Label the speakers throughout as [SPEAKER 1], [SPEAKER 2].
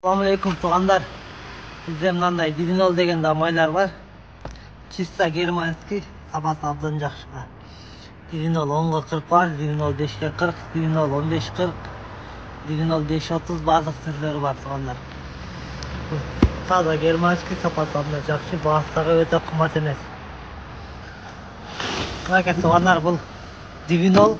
[SPEAKER 1] Assalamualaikum tuğanlar. Bizde mınандай Divinol деген damaylar var. Чисто германский сапасы абдан жакшы. Divinol 10'ga 40 var, Divinol 5'ge 40, Divinol 15-40, Divinol 5-30 bazı türleri var tuğanlar. Taza германский сапасы абдан жакшы, бағасы өтө кымбат эмес. Мынакей туғандар, бұл Divinol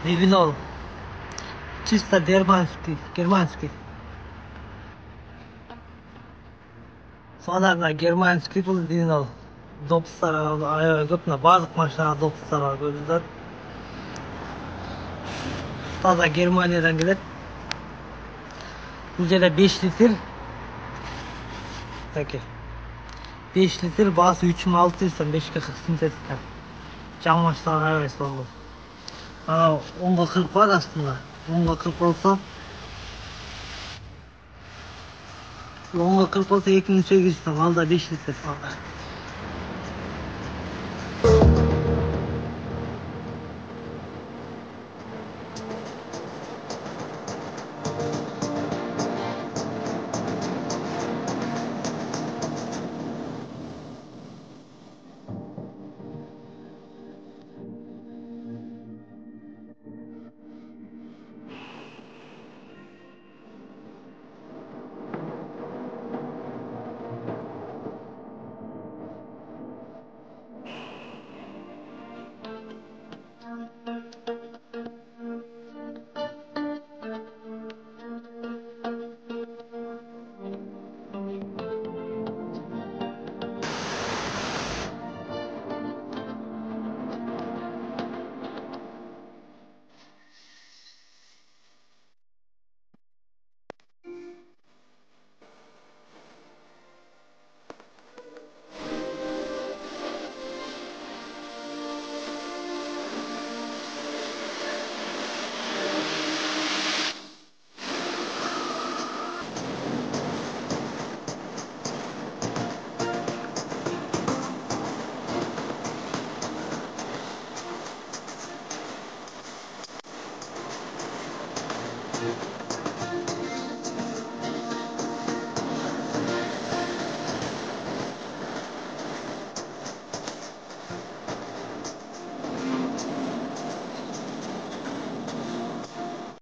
[SPEAKER 1] Divinol чисто германский. Sonlarına германский бұл Divinol. Допустар көп, барлық машинаға допустар бар көзілдер. Таза Германиядан келеді. Бұл жерде 5 литр. 5 литр басы 3600 сом, 5'ge 40 синтетика. Жаңа машинаға емес бұл. 10'ga 40 var aslında. 10'ga 40 olsa 10'ga 40 olsa 2800 som, alda 5 litre.